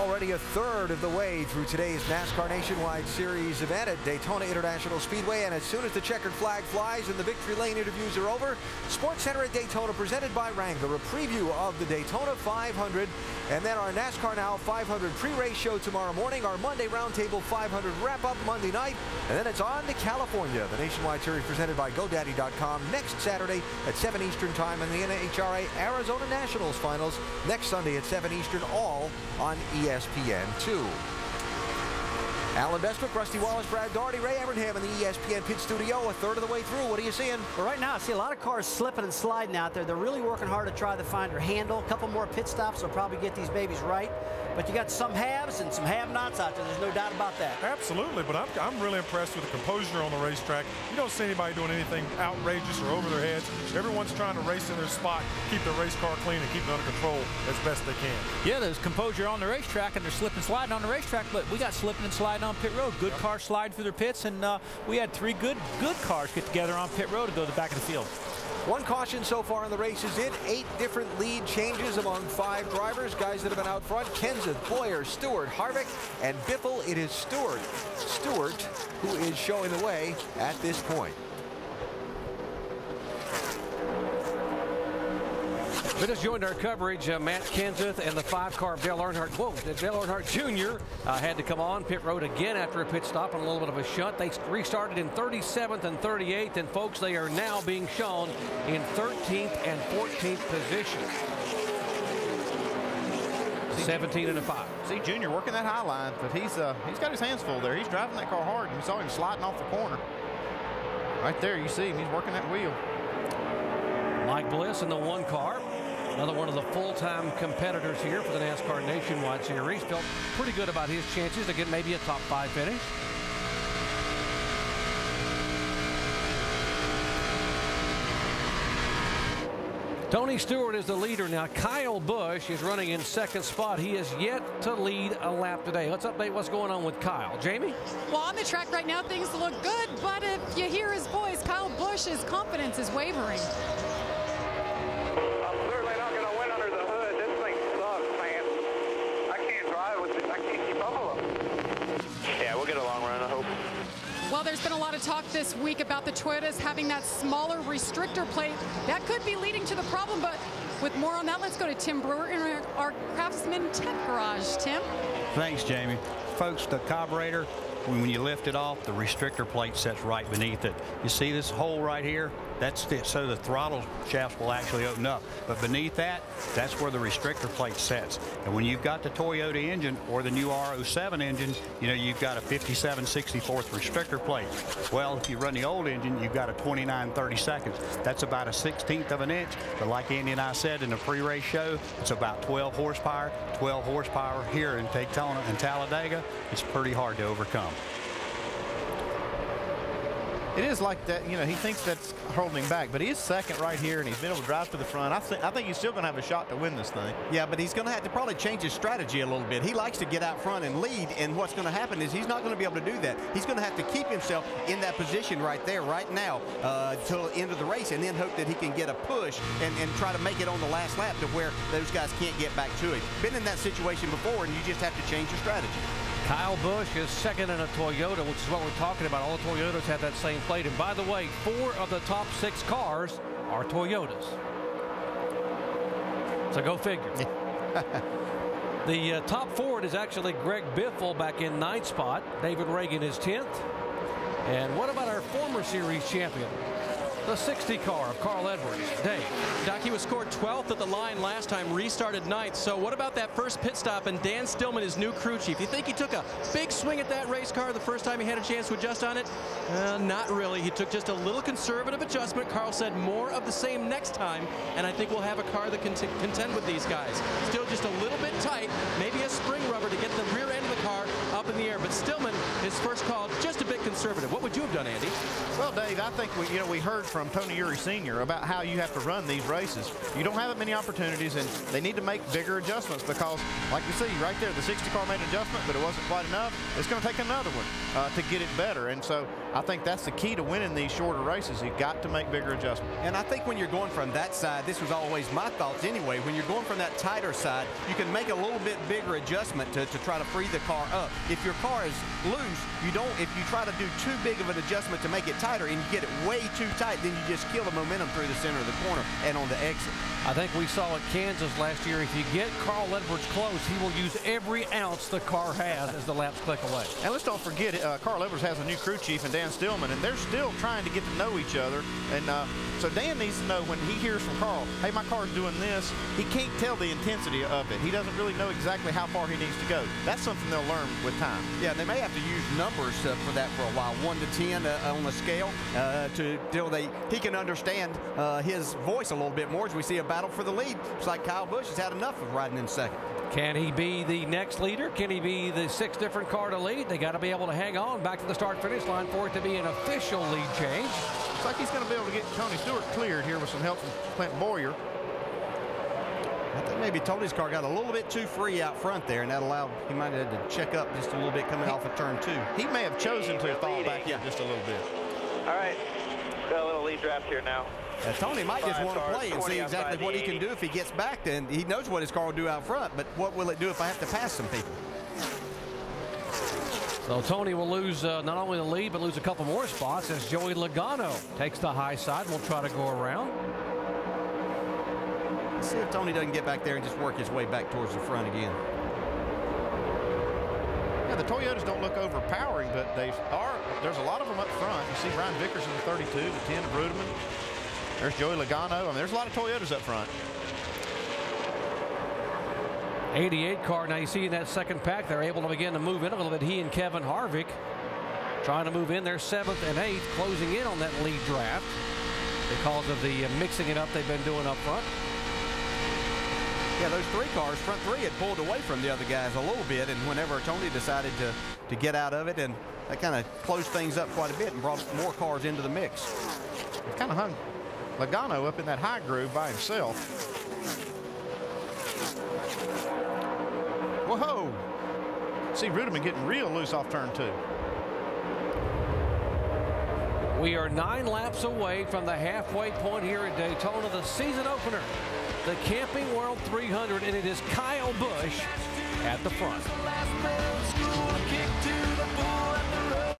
Already a third of the way through today's NASCAR Nationwide Series event at Daytona International Speedway, and as soon as the checkered flag flies and the victory lane interviews are over, Sports Center at Daytona presented by Wrangler, a preview of the Daytona 500, and then our NASCAR Now 500 pre-race show tomorrow morning, our Monday Roundtable 500 wrap-up Monday night, and then it's on to California. The Nationwide Series presented by GoDaddy.com next Saturday at 7 Eastern Time, and the NHRA Arizona Nationals Finals next Sunday at 7 Eastern, all on ESPN2. Alan Bestwick, Rusty Wallace, Brad Daugherty, Ray Evernham in the ESPN Pit Studio, a third of the way through. What are you seeing? Well, right now I see a lot of cars slipping and sliding out there. They're really working hard to try to find their handle. A couple more pit stops will probably get these babies right. But you got some haves and some have-nots out there. There's no doubt about that. Absolutely, but I'm really impressed with the composure on the racetrack. You don't see anybody doing anything outrageous or over their heads. Everyone's trying to race in their spot, keep their race car clean, and keep it under control as best they can. Yeah, there's composure on the racetrack, and they're slipping and sliding on the racetrack, but we got slipping and sliding on pit road. Good cars slide through their pits, and we had three good cars get together on pit road to go to the back of the field. One caution so far in the race is in. 8 different lead changes among 5 drivers, guys that have been out front. Kenseth, Boyer, Stewart, Harvick, and Biffle. It is Stewart who is showing the way at this point. We just joined our coverage, Matt Kenseth and the 5-car Dale Earnhardt. Whoa, Dale Earnhardt Jr. Had to come on pit road again after a pit stop and a little bit of a shunt. They restarted in 37th and 38th, and folks, they are now being shown in 13th and 14th position. 17 and a 5. See Junior working that high line, but he's got his hands full there. He's driving that car hard. You saw him sliding off the corner. Right there, you see him. He's working that wheel. Mike Bliss in the 1 car. Another one of the full-time competitors here for the NASCAR Nationwide Series. Felt pretty good about his chances to get maybe a top 5 finish. Tony Stewart is the leader now. Kyle Busch is running in 2nd spot. He is yet to lead a lap today. Let's update what's going on with Kyle. Jamie? Well, on the track right now, things look good, but if you hear his voice, Kyle Busch's confidence is wavering. Well, there's been a lot of talk this week about the Toyotas having that smaller restrictor plate. That could be leading to the problem, but with more on that, let's go to Tim Brewer in our Craftsman Tech Garage. Tim? Thanks, Jamie. Folks, the carburetor, when you lift it off, the restrictor plate sets right beneath it. You see this hole right here? That's it, so the throttle shafts will actually open up. But beneath that, that's where the restrictor plate sets. And when you've got the Toyota engine or the new R07 engine, you know, you've got a 57/64 restrictor plate. Well, if you run the old engine, you've got a 29/32. That's about a 1/16 of an inch. But like Andy and I said in the pre-race show, it's about 12 horsepower. 12 horsepower here in Daytona and Talladega. It's pretty hard to overcome. It is like that, you know, he thinks that's holding him back, but he is 2nd right here, and he's been able to drive to the front. I think he's still going to have a shot to win this thing. Yeah, but he's going to have to probably change his strategy a little bit. He likes to get out front and lead, and what's going to happen is he's not going to be able to do that. He's going to have to keep himself in that position right there, right now, till the end of the race, and then hope that he can get a push and try to make it on the last lap to where those guys can't get back to him. Been in that situation before, and you just have to change your strategy. Kyle Busch is 2nd in a Toyota, which is what we're talking about. All the Toyotas have that same plate. And by the way, 4 of the top 6 cars are Toyotas. So go figure. The top forward is actually Greg Biffle back in 9th spot. David Reagan is 10th. And what about our former series champion? The 60 car of Carl Edwards. Dave. Doc, he was scored 12th at the line last time, restarted 9th. So what about that first pit stop and Dan Stillman, his new crew chief? You think he took a big swing at that race car the first time he had a chance to adjust on it? Not really. He took just a little conservative adjustment. Carl said more of the same next time, and I think we'll have a car that can contend with these guys. Still just a little bit tight, maybe a spring rubber to get the rear end of the car up in the air. But Stillman, his first call, just a bit conservative. What would you have done, Andy? Well, Dave, I think we heard from Tony Eury Sr. about how you have to run these races. You don't have that many opportunities, and they need to make bigger adjustments because, like you see right there, the 60 car made an adjustment, but it wasn't quite enough. It's going to take another one to get it better. And so I think that's the key to winning these shorter races. You've got to make bigger adjustments. And I think when you're going from that side, this was always my thoughts anyway, when you're going from that tighter side, you can make a little bit bigger adjustment to try to free the car up. If your car is loose, if you try to do too big of an adjustment to make it tighter and you get it way too tight, then you just kill the momentum through the center of the corner and on the exit. I think we saw at Kansas last year, if you get Carl Edwards close, he will use every ounce the car has as the laps click away. And let's don't forget, Carl Edwards has a new crew chief in Dan Stillman, and they're still trying to get to know each other. And so Dan needs to know when he hears from Carl, hey, my car's doing this, he can't tell the intensity of it. He doesn't really know exactly how far he needs to go. That's something they'll learn with time. Yeah, they may have to use numbers for that for a while, 1 to 10 on the scale, till he can understand his voice a little bit more as we see a battle for the lead. It's like Kyle Busch has had enough of riding in second. Can he be the next leader? Can he be the 6th different car to lead? They got to be able to hang on back to the start-finish line for it to be an official lead change. Looks like he's going to be able to get Tony Stewart cleared here with some help from Clint Boyer. I think maybe Tony's car got a little bit too free out front there, and that allowed, he might have had to check up just a little bit coming off of turn 2. He may have chosen to fall back in just a little bit. All right, got a little lead draft here now. Tony might just want to play and see exactly what he can do if he gets back. Then he knows what his car will do out front, but what will it do if I have to pass some people? So Tony will lose not only the lead, but lose a couple more spots as Joey Logano takes the high side. We'll try to go around. Let's see if Tony doesn't get back there and just work his way back towards the front again. Yeah, the Toyotas don't look overpowering, but there's a lot of them up front. You see Brian Vickers in the 32, the 10 of Brudeman. There's Joey Logano. I mean, there's a lot of Toyotas up front. 88 car. Now you see in that second pack, they're able to begin to move in a little bit. He and Kevin Harvick trying to move in. They're 7th and 8th, closing in on that lead draft because of the mixing it up they've been doing up front. Yeah, those 3 cars, front 3, had pulled away from the other guys a little bit, and whenever Tony decided to get out of it, and that kind of closed things up quite a bit and brought more cars into the mix. It kind of hung Logano up in that high groove by himself. Whoa! See Rudeman getting real loose off turn 2. We are 9 laps away from the halfway point here at Daytona, the season opener, the Camping World 300, and it is Kyle Busch at the front.